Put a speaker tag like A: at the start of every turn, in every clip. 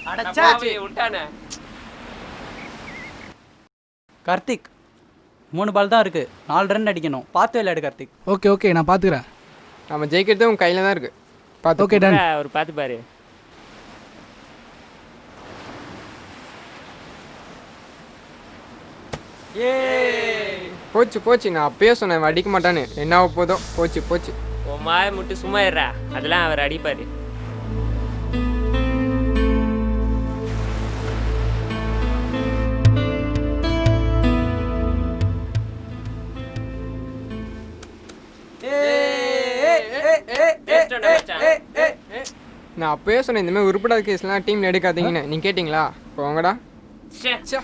A: விட்டானே.
B: கார்த்திக் 3 பால் தான் இருக்கு, 4 ரன் அடிக்கணும், பார்த்து விளையாடு கார்த்திக்.
C: ஓகே ஓகே நான் பார்த்துக்கிறேன்.
D: நம்ம ஜெயிக்கிறது உங்கள் கையில் தான் இருக்குது. பார்த்து.
C: Okay done.
A: ஒரு பார்த்து பாரு.
D: போச்சு போச்சு, நான் அப்பயே சொன்னேன் அடிக்க மாட்டான்னு. என்ன போதும், போச்சு போச்சு.
A: உன் மாய முட்டு சும்மா இருறா, அதெல்லாம் அவர் அடிப்பாரு.
D: நான் அப்பயே சொன்னேன் இந்த மாதிரி உருப்படாத கேஸ்லாம் டீமில் எடுக்காதீங்கன்னு. நீங்கள் கேட்டிங்களா? போங்கடா. சே.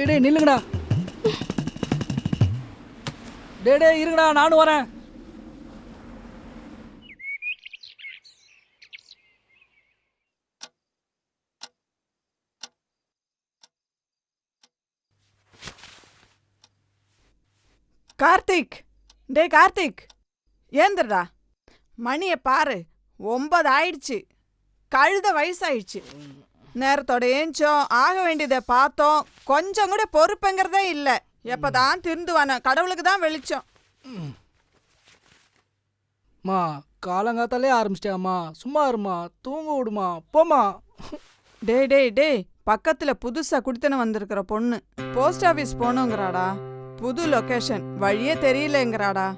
C: டேய் நில்லுங்கடா. டேய் இருங்கடா, நானும் வரேன்.
E: கார்த்திக், டே கார்த்திக், ஏந்திரடா. மணியை பாரு, 9 ஆயிடுச்சு. கழுத வயசாயிடுச்சு. நேரத்தோட ஏஞ்சோம், ஆக வேண்டியதை பார்த்தோம். கொஞ்சம் கூட பொறுப்புங்கிறதே இல்லை. எப்பதான் திருந்துவான, கடவுளுக்கு தான் வெளிச்சம்.
C: மா காலங்காத்தாலே ஆரம்பிச்சிட்டியாம்மா, சும்மா இருமா, தூங்க விடுமா, போமா.
E: டேய் டேய் டேய், பக்கத்துல புதுசா குடித்தன வந்திருக்கிற பொண்ணு போஸ்ட் ஆபீஸ் போகணுங்கிறாடா. புது லொகேஷன், வழியே தெரியலங்கிறாடா.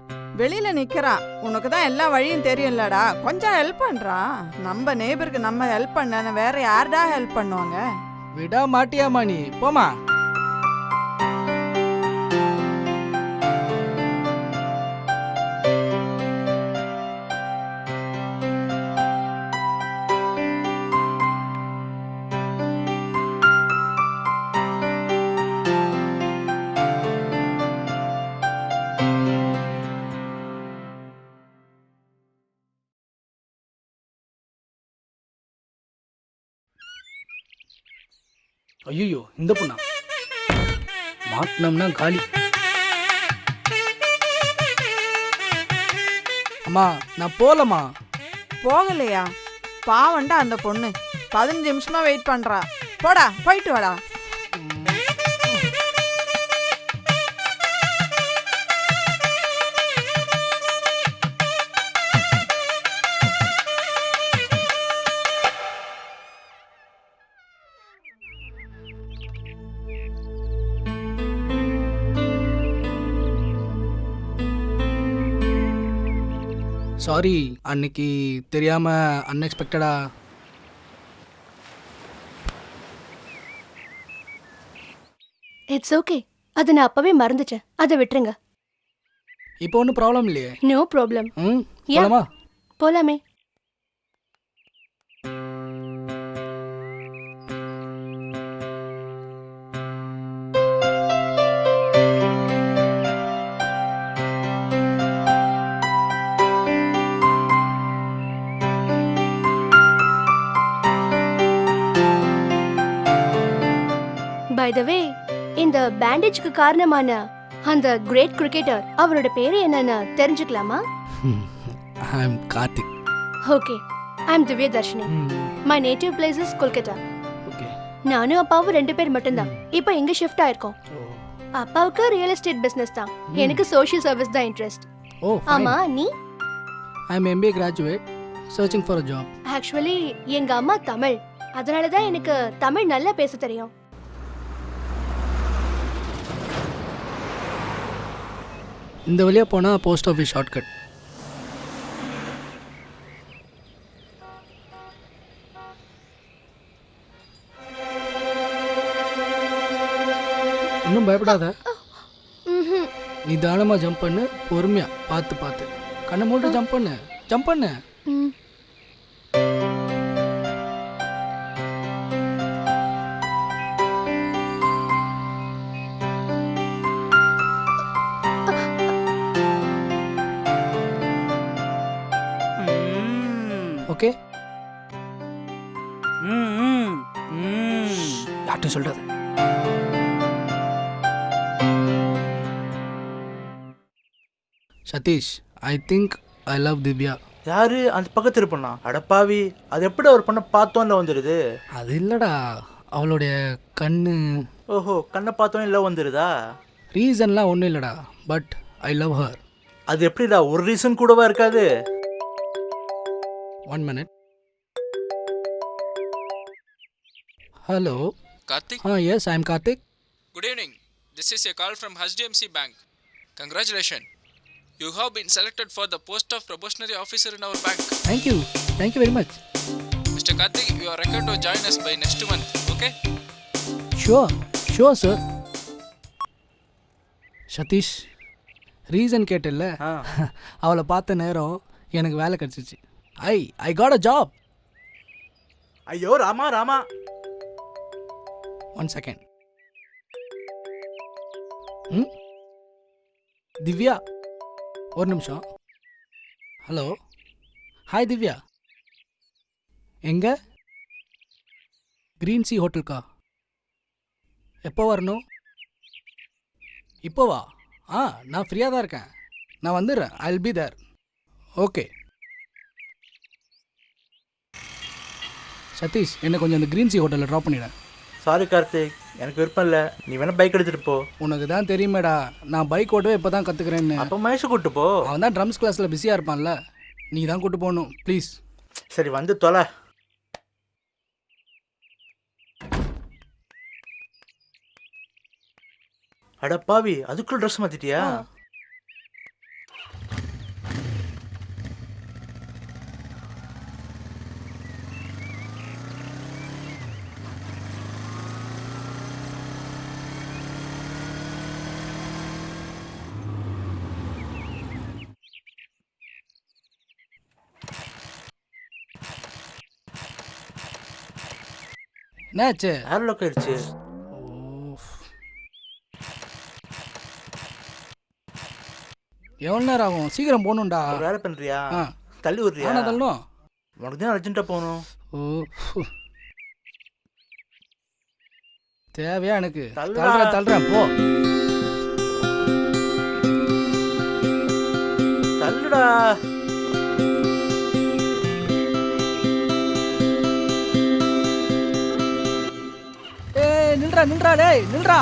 E: வெளியில நிக்கிறா. உனக்கு தான் எல்லா வழியும் தெரியும்லடா, கொஞ்சம் ஹெல்ப் பண்றா. நம்ம நேபருக்கு நம்ம ஹெல்ப் பண்ண வேற யார்டா ஹெல்ப் பண்ணுவாங்க?
C: விட மாட்டியாமா நீ, போமா. ஐயோ இந்த பொண்ணா மாட்டினோம்னா காலி. அம்மா நான் போலம்மா.
E: போகலையா? பாவண்டா அந்த பொண்ணு, 15 நிமிஷமா வெயிட் பண்றா. போடா, போயிட்டு வாடா.
C: சாரி, அன்னைக்கு தெரியாம அன்எக்ஸ்பெக்டடா.
F: இட்ஸ் ஓகே, அதை நான் அப்பவே மறந்துட்டேன், அதை விட்டுருங்க.
C: இப்போ ஒன்றும் ப்ராப்ளம் இல்லையே?
F: No problem.
C: போலாமா?
F: போலாமே. பை த வே, இந்த பேண்டேஜ்க்கு காரணமான அந்த கிரேட் கிரிக்கெட்டர், அவரோட பேரு என்னன்னு தெரிஞ்சுக்கலாமா?
C: I am Karthik.
F: Okay, I am Divya Dharshini. My native place is Kolkata.
C: Okay.
F: நானும் அப்பாவும் 2 பேர் மட்டும்தான். இப்போ இங்க ஷிஃப்ட் ஆயிருக்கோம். அப்பாவுக்கு ரியல் எஸ்டேட் பிசினஸ் தான், எனக்கு சோஷியல் சர்வீஸ் தான் இன்ட்ரெஸ்ட். ஆமா, நீ?
C: ஐ அம் MBA graduate, searching for a job.
F: Actually எங்க அம்மா தமிழ், அதனால தான் எனக்கு தமிழ் நல்லா பேச தெரியும்.
C: இந்த வழியா போனா போஸ்ட் ஆஃபீஸ் ஷார்ட்கட். இன்னும் பயப்படாத, நிதானமா ஜம்ப் பண்ணு, பொறுமையா பார்த்து பார்த்து. கண்ணை மூட்டு ஜம்ப் பண்ணு. ஜம்ப் பண்ணு.
F: ம்.
C: ஓகே
B: ம், ம், ம்.
C: யார்கிட்ட சொல்றது? Sathish, I think I love Divya.
G: யாரு அந்த பக்கத்து இருப்பண்ணா? அடப்பாவி, அது எப்படி ஒரு பொண்ணை பார்த்தோம்ல வந்துடுது?
C: அது இல்லடா, அவளுடைய கண்ணு.
G: ஓஹோ, கண்ணை பார்த்தோம் இல்லை வந்துடுதா?
C: ரீசன்லாம் ஒன்றும் இல்லைடா, பட் ஐ லவ் ஹர்.
G: அது எப்படிடா, ஒரு ரீசன் கூடவா இருக்காது?
C: 1 minute. Hello
H: Karthik,
C: yes, I am Karthik.
H: good evening. This is a call from HDMC Bank. Congratulations. You have been selected for the post of probationary officer in our bank.
C: Thank you very much.
H: Mr. Karthik, you are required to join us by next month, okay?
C: Sure sir. Satish, reason கேட்டில்ல,
G: ஆ.
C: அவளை பார்த்த நேரம் எனக்கு வேலை கிடச்சிச்சு. I got a job.
G: ஐயோ Rama Rama.
C: 1 second. Divya, ஒரு நிமிஷம். Hello, hi Divya. எங்க? கிரீன் சி ஹோட்டலுக்கா? எப்போ வரணும்? இப்போவா? நான் ஃப்ரீயாக தான் இருக்கேன். நான் வந்துடுறேன். I will be there. Okay. Satish, என்னை கொஞ்சம் அந்த கிரீன் சி ஹோட்டலில் ட்ராப் பண்ணிவிட.
G: சாரி கார்த்திக், எனக்கு விருப்பம் இல்லை. நீ வேணா பைக் எடுத்துட்டு போ.
C: உனக்கு தான் தெரியுமேடா, நான் பைக் ஓட்டவே இப்போ தான் கற்றுக்கிறேன்னு.
G: அப்போ மகேஷை கூட்டு போ.
C: அவன் தான் ட்ரம்ஸ் கிளாஸில் பிஸியாக இருப்பான்ல, நீ தான் கூட்டு போகணும் ப்ளீஸ்.
G: சரி வந்து தொலை. அடப்பாவி, அதுக்குள்ள ட்ரெஸ் மாத்திட்டியா?
C: என்னாச்சு?
G: ஏர் லாக் ஆயிடுச்சு.
C: எவ்வளோ நேரம் ஆகும்? சீக்கிரம் போகணும்டா.
G: ஒரு வேலை பண்றியா?
C: ஆ.
G: தள்ளி விடுறியா?
C: ஆனால் தள்ளணும்.
G: உனக்கு தான் அர்ஜென்ட்டா போகணும்.
C: ஓ, தேவையா எனக்கு?
G: தள்ளுடா.
C: தள்ளுறேன் போ.
G: தள்ளுடா.
C: நில்றா டேய், நில்றா.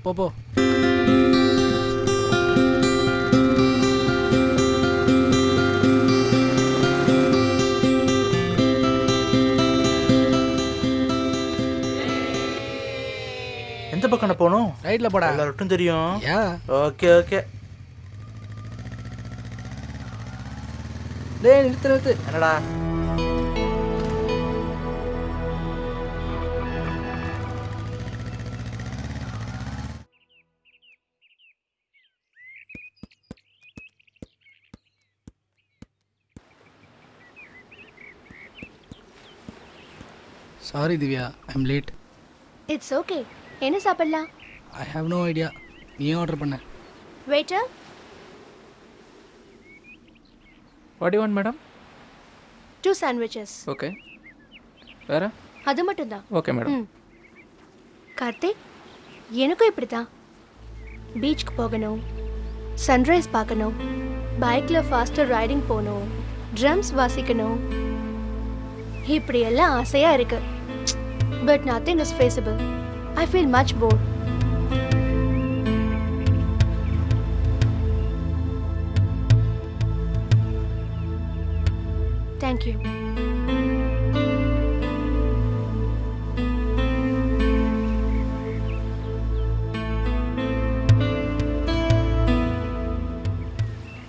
C: போ.
G: எந்த பக்கம் போகணும்?
C: ரைட்டில் போடா.
G: எல்லாருக்கும் தெரியும்.
C: யா.
G: ஓகே.
C: டேய், நிறுத்து.
G: என்னடா?
C: Sorry Divya, I am late.
F: It's okay. என்ன சாப்பிடலாம்?
C: I have no idea. நீயே ஆர்டர் பண்ண.
F: Waiter,
D: what you want madam?
F: 2 sandwiches.
D: Okay, வேறு?
F: அது மட்டும்தான்.
D: Okay madam.
F: ம். கார்த்திக், எனக்கும் இப்படி தான். பீச்சுக்கு போகணும், சன்ரைஸ் பார்க்கணும், பைக்கில் ஃபாஸ்டர் ரைடிங் போகணும், ட்ரம்ஸ் வாசிக்கணும், இப்படி எல்லாம் ஆசையாக இருக்கு. But nothing is feasible. I feel much bore. Thank you.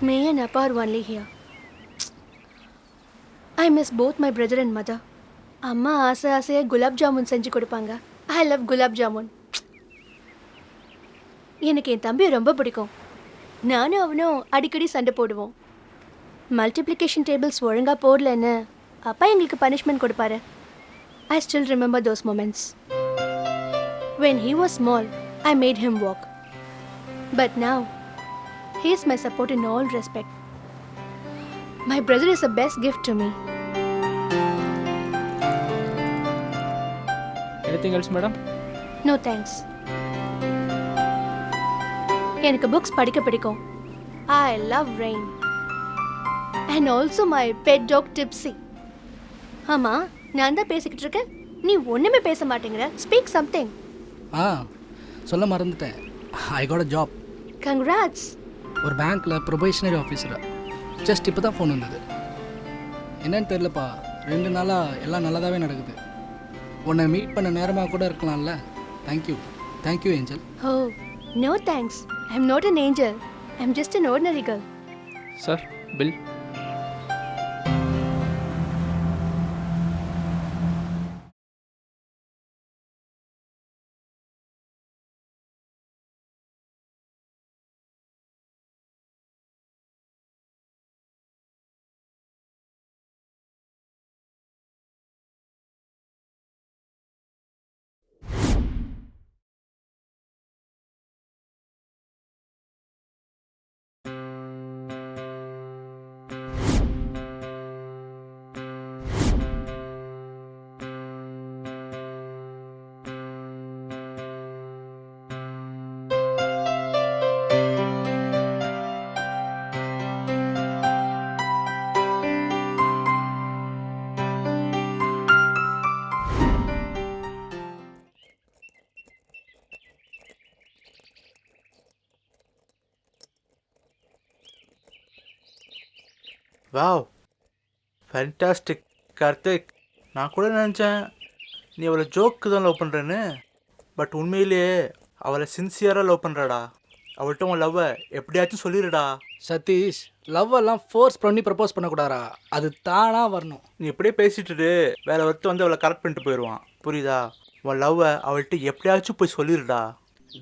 F: Me and Appa are only here. I miss both my brother and mother. அம்மா ஆசையாக குலாப் ஜாமுன் செஞ்சு கொடுப்பாங்க. I love gulab jamun. எனக்கு என் தம்பியை ரொம்ப பிடிக்கும். நானும் அவனும் அடிக்கடி சண்டை போடுவோம். மல்டிப்ளிகேஷன் டேபிள்ஸ் ஒழுங்காக போடலன்னு அப்பா எங்களுக்கு பனிஷ்மெண்ட் கொடுப்பாரு. I still remember those moments. When he was small, I made him walk. But now, he is my support in all respect. My brother is the best gift to me.
D: Anything else madam?
F: No thanks. எனக்கு books படிக்க பிடிக்கும். I love rain. And also my pet dog Tipsy. ஆமா, நான் தான் பேசிக்கிட்டு இருக்கேன். நீ ஒண்ணுமே பேச மாட்டேங்கிற. Speak something.
C: சொல்ல மறந்துட்டேன். ஐ காட் அ ஜாப்.
F: Congrats.
C: ஒரு பேங்க்கில் ப்ரொபேஷனரி ஆஃபீஸராக. ஜஸ்ட் இப்போ தான் ஃபோன் வந்தது. என்னன்னு தெரிலப்பா, 2 நாளாக எல்லாம் நல்லதாகவே நடக்குது. உன்னை மீட் பண்ண நேரமாக கூட இருக்கலாம்ல. Thank you angel.
F: Oh, no thanks. I'm not an angel. I'm just an ordinary girl.
D: Sir bill.
G: Wow, fantastic Karthik. நான் கூட நினச்சேன் நீ அவளை ஜோக்கு தான் லவ் பண்ணுறேன்னு. பட் உண்மையிலேயே அவளை சின்சியராக லவ் பண்ணுறடா. அவள்கிட்ட உன் லவ்வை எப்படியாச்சும் சொல்லிடுடா.
C: சதீஷ், லவ் எல்லாம் ஃபோர்ஸ் பண்ணி ப்ரப்போஸ் பண்ணக்கூடாதா, அது தானாக வரணும்.
G: நீ இப்படியே பேசிட்டு வேலை ஒருத்தர் வந்து அவளை கரெக்ட் பண்ணிட்டு போயிடுவான். புரியுதா? உன் லவ்வை அவள்கிட்ட எப்படியாச்சும் போய் சொல்லிடுடா.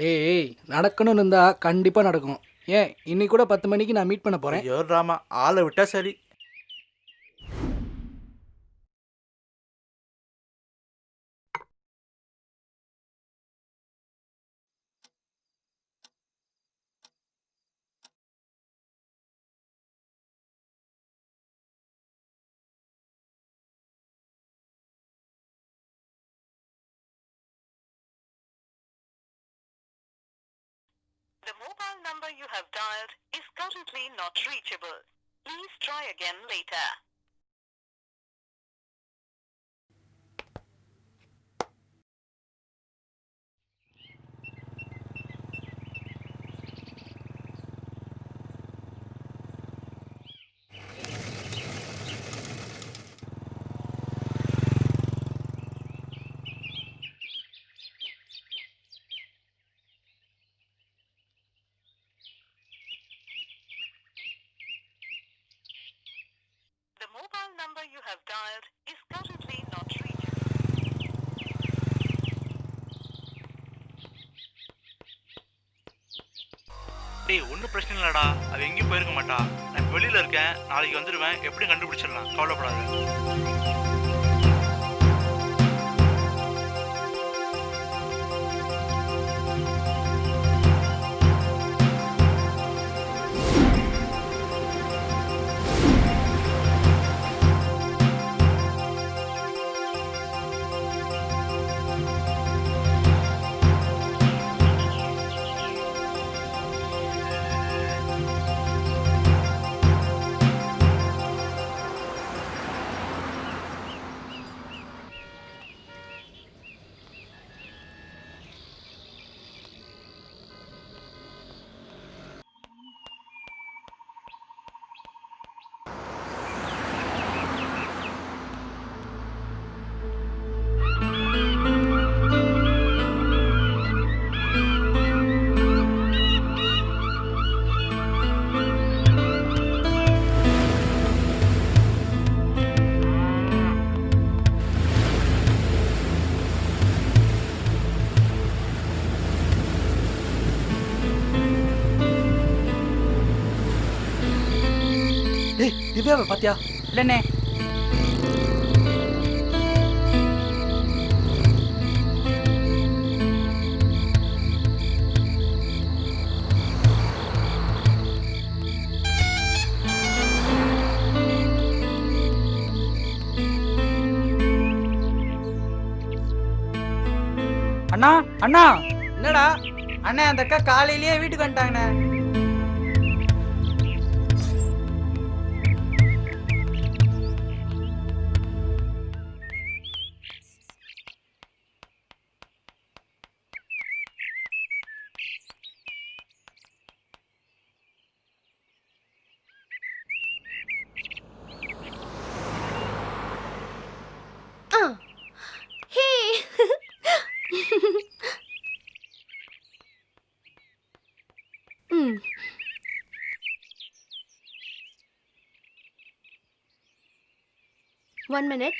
C: டேய், நடக்கணும்னு இருந்தா கண்டிப்பாக நடக்கும். ஏன் இன்னைக்கு கூட 10 மணிக்கு நான் மீட் பண்ண போகிறேன்.
G: ஐயோ ராமா, ஆளை விட்டா சரி.
I: The mobile number you have dialed is currently not reachable. Please try again later. The mobile number you have dialed is currently not reachable.
G: டேய், ஒன்றும் பிரச்சனை இல்லைடா. அவள் எங்கேயும் போயிருக்க மாட்டா. நான் வெளியில் இருக்கேன், நாளைக்கு வந்துடுவேன். எப்படி கண்டுபிடிச்சிடலாம், கவலைப்படாத.
C: டேய் திவ்யாவை பாத்தியா?
B: இல்லைண்ணே. அண்ணா அண்ணா
C: என்னடா?
B: அண்ணே அந்த அக்கா காலையிலேயே வீட்டுக்கு வந்துட்டாங்கண்ணே.
F: ஹே 1 minute.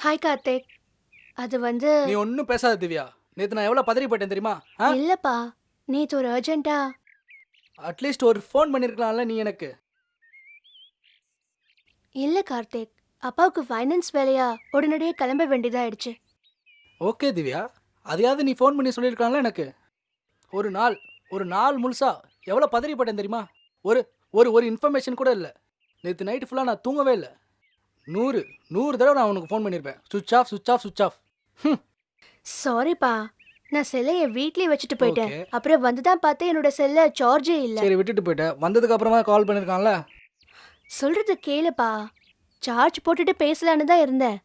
F: ஹாய் கார்த்திக். அது வந்து
C: நீ ஒன்றும் பேசாத திவ்யா. நேற்று நான் எவ்வளோ பதறி போயிட்டேன் தெரியுமா?
F: இல்லப்பா, நேத்து ஒரு அர்ஜென்ட்டா
C: அட்லீஸ்ட் ஒரு ஃபோன் பண்ணியிருக்கலாம்ல நீ எனக்கு.
F: இல்ல கார்த்திக், அப்பாவுக்கு ஃபைனான்ஸ் வேலையா உடனடியே கிளம்ப வேண்டியதாயிடுச்சு.
C: ஓகே திவ்யா, அதையாவது நீ ஃபோன் பண்ணி சொல்லியிருக்கலாம்ல எனக்கு. ஒரு நாள் முழுசா எவ்வளோ பதறி போயிட்டேன் தெரியுமா? ஒரு ஒரு ஒரு இன்ஃபர்மேஷன் கூட இல்லை. நேற்று நைட்டு ஃபுல்லாக நான் தூங்கவே இல்லை. 100 தடவை நான் உனக்கு ஃபோன் பண்ணியிருப்பேன். சுவிட்ச் ஆஃப்.
F: சாரிப்பா, நான் செல்லை என் வீட்லயே வச்சுட்டு போயிட்டேன்.
C: Okay.
F: அப்புறம் வந்து தான் பார்த்தேன் என்னோட செல்ல சார்ஜே இல்ல.
C: சரி விட்டுட்டு போயிட்டேன். வந்ததுக்கு அப்புறமா கால் பண்ணியிருக்கான்ல.
F: சொல்றது கேளுப்பா, சார்ஜ் போட்டுட்டு பேசலான்னு தான் இருந்தேன்.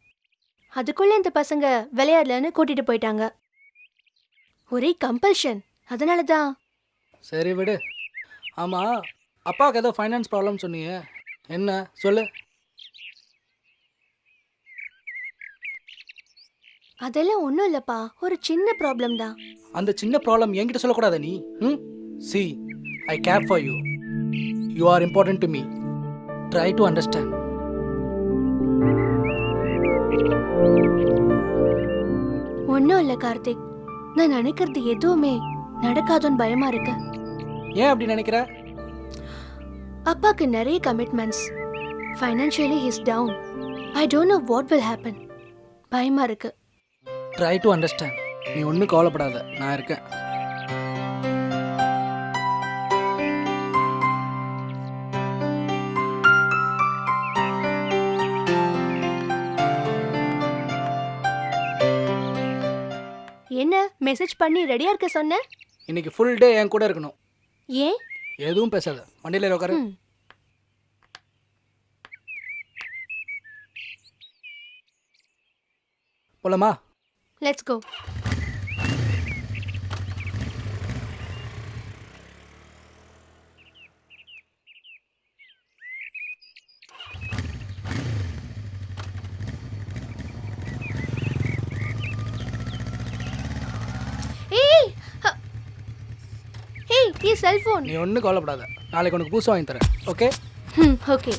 F: அதுக்குள்ள இந்த பசங்க விளையாடலன்னு கூட்டிட்டு போயிட்டாங்க. ஒரே கம்பல்ஷன், அதனால தான்.
C: சரி விடு. ஆமாம், அப்பாவுக்கு ஏதோ ஃபைனான்ஸ் ப்ராப்ளம் சொன்னீங்க, என்ன சொல்லு.
F: அதெல்லாம் ஒன்றும் இல்லைப்பா, ஒரு சின்ன ப்ராப்ளம் தான்.
C: அந்த சின்ன ப்ராப்ளம் என்கிட்ட சொல்லக்கூடாது நீ. C I care for you. You are important to me. Try to understand.
F: ஒன்றும் இல்லை கார்த்திக், நான் நினைக்கிறது எதுவுமே நடக்காதுன்னு பயமா இருக்கு.
C: ஏன் அப்படி நினைக்கிற?
F: அப்பாக்கு நிறைய commitments, financially his down. I don't know what will happen. பயமா இருக்கு.
C: Try to understand. நீ ஒன்றும் கவலைப்படாத, நான் இருக்கேன்.
F: என்ன மெசேஜ் பண்ணி ரெடியா இருக்க சொன்ன?
C: இன்னைக்கு ஃபுல் டே என் கூட இருக்கணும்.
F: ஏன்?
C: எதுவும் பேசாத, வண்டியில் உட்காரு. போலாமா?
F: Let's go. ஏய் செல்போன்.
C: நீ ஒன்றும் கவலைப்படாத, நாளைக்கு உனக்கு புதுசு வாங்கி தரேன். ஓகே?
F: ஓகே.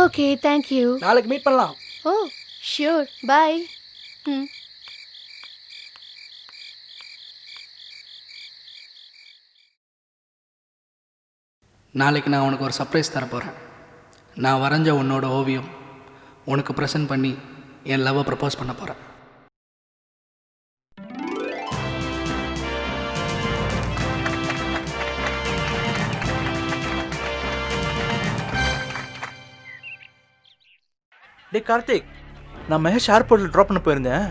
F: Okay thank you.
C: நாளைக்கு மீட் பண்ணலாம்.
F: ஓ ஷியோர், பாய். ம்.
C: நாளைக்கு நான் உனக்கு ஒரு சர்ப்ரைஸ் தரப்போகிறேன். நான் வரைஞ்ச உன்னோட ஓவியம் உனக்கு ப்ரெசென்ட் பண்ணி என் லவ்வை ப்ரப்போஸ் பண்ண போகிறேன்.
G: டே கார்த்திக், நான் மகேஷ் ஏர்போர்ட்டில் ட்ராப் பண்ண போயிருந்தேன்.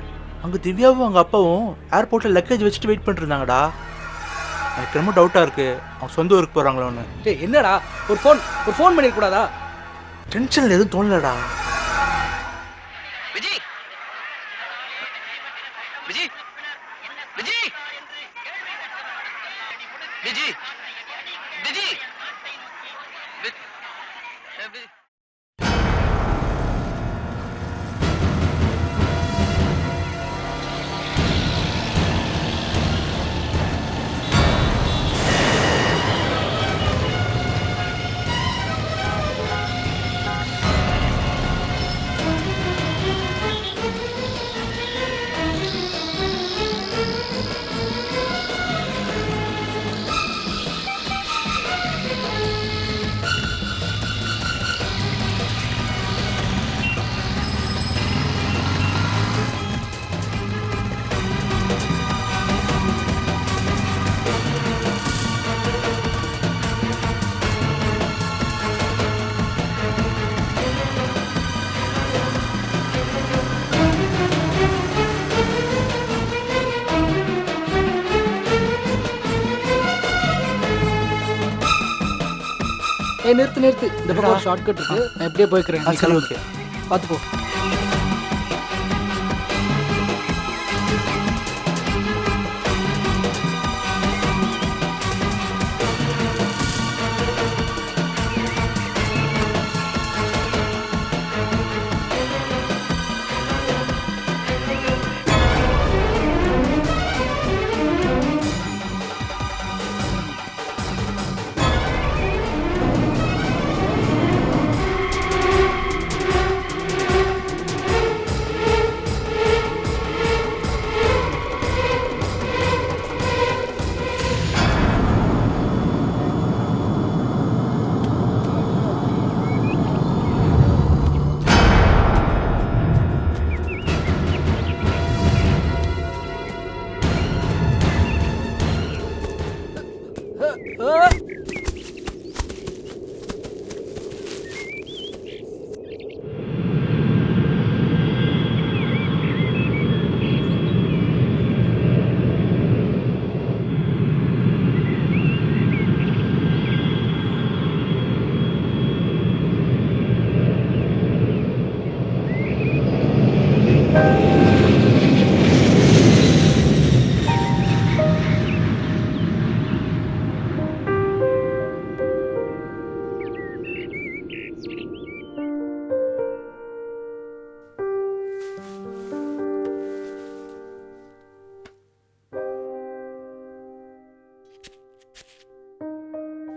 G: அங்கே திவ்யாவும் அவங்க அப்பாவும் ஏர்போர்ட்டில் லக்கேஜ் வச்சுட்டு வெயிட் பண்ணிட்டு இருந்தாங்கடா. எனக்கு ரொம்ப டவுட்டாக இருக்குது, அவங்க சொந்த ஊருக்கு போகிறாங்களோன்னு.
C: டேய் என்னடா, ஒரு ஃபோன் பண்ணிடக்கூடாதா?
G: டென்ஷனில் எதுவும் தோணலடா.
J: விஜி விஜி விஜி விஜி விஜி விஜி.
C: நிறுத்து. இந்த பக்கம் ஒரு ஷார்ட் கட் இருக்கு, நான் எப்படியே போய்க்கிறேன்.
G: சரி ஓகே,
C: பார்த்துப்போ.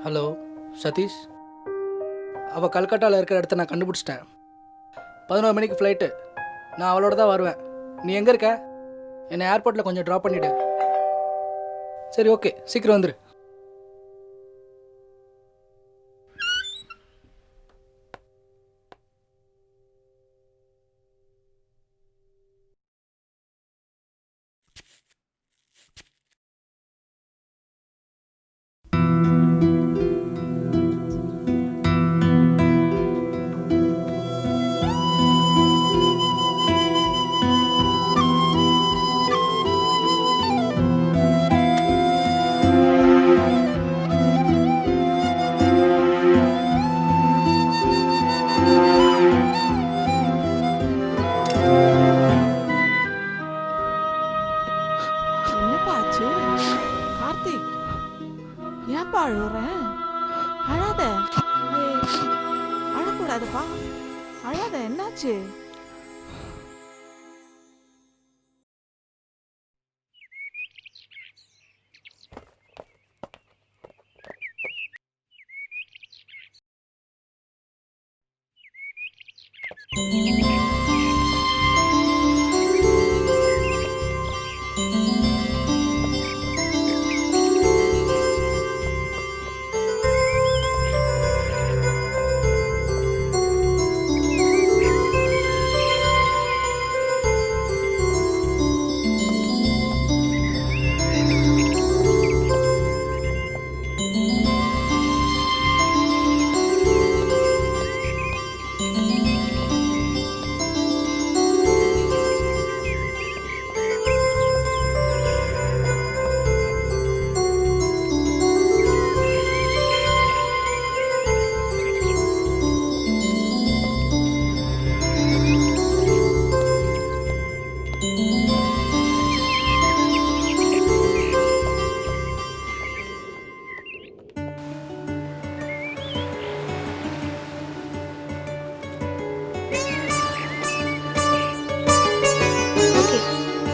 C: ஹலோ சதீஷ், அவள் கல்கட்டாவில் இருக்கிற இடத்த நான் கண்டுபிடிச்சிட்டேன். 11 மணிக்கு ஃப்ளைட்டு. நான் அவளோட தான் வருவேன். நீ எங்கே இருக்க? என்னை ஏர்போர்ட்டில் கொஞ்சம் ட்ராப் பண்ணிவிடு. சரி ஓகே, சீக்கிரம் வந்துரு.
E: ஏன்பா அழுற? அழாத. அழக்கூடாதுப்பா, அழாத. என்னாச்சு?
F: Okay,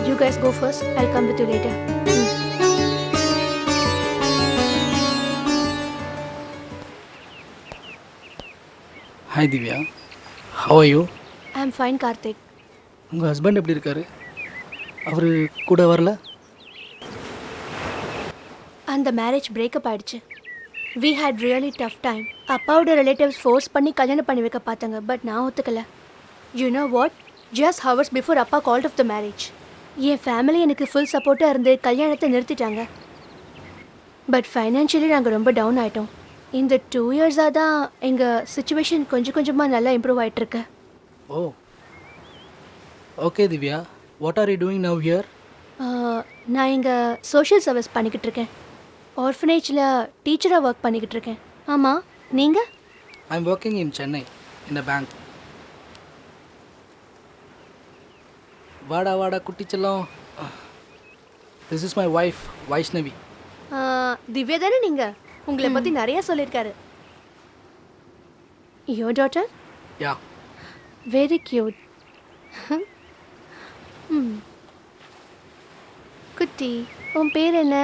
F: you guys go first. I'll come with you later.
C: Hi Divya, how are you?
F: I'm fine, Karthik.
C: உங்கள் ஹஸ்பண்ட் எப்படி இருக்காரு? அவர் கூட வரல?
F: அந்த மேரேஜ் பிரேக்கப் ஆயிடுச்சு. We had really tough time. அப்பாவோட ரிலேட்டிவ்ஸ் ஃபோர்ஸ் பண்ணி கல்யாணம் பண்ணி வைக்க பார்த்தாங்க, பட் நான் ஒத்துக்கல. You know what? Just hours before அப்பா called off the marriage. N family எனக்கு ஃபுல் சப்போர்ட்டாக இருந்து கல்யாணத்தை நிறுத்திட்டாங்க. பட் ஃபைனான்ஷியலி நாங்கள் ரொம்ப டவுன் ஆகிட்டோம். இந்த 2 இயர்ஸாக தான் எங்கள் சுச்சுவேஷன் கொஞ்சம் கொஞ்சமாக நல்லா இம்ப்ரூவ் ஆகிட்டுருக்கு.
C: Oh okay Divya, what are you doing now here?
F: நான் இங்கே சோஷியல் சர்வீஸ் பண்ணிக்கிட்டு இருக்கேன். ஆர்ஃபனேஜில் டீச்சராக ஒர்க் பண்ணிக்கிட்டு இருக்கேன். ஆமாம், நீங்கள்?
C: I am working in Chennai in a bank. வாடா வாடா குட்டிச்செல்லம், this is my wife Vaishnavi.
F: Divya தானே நீங்கள்? உங்களை பற்றி நிறைய சொல்லியிருக்காரு. Your daughter?
C: Yeah.
F: Very cute. குட்டி, உன் பேர் என்ன?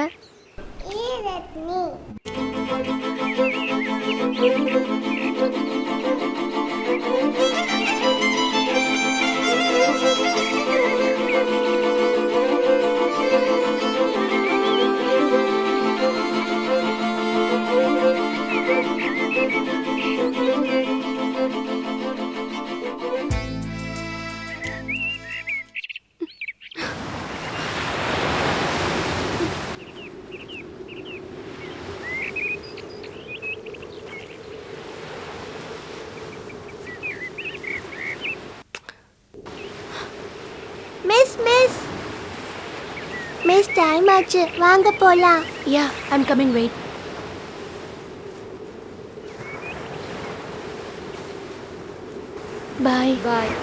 K: மிஸ் டைம் ஆச்சு, வாங்க போலாம்.
F: Yeah, I'm coming, wait. Bye.
K: Bye.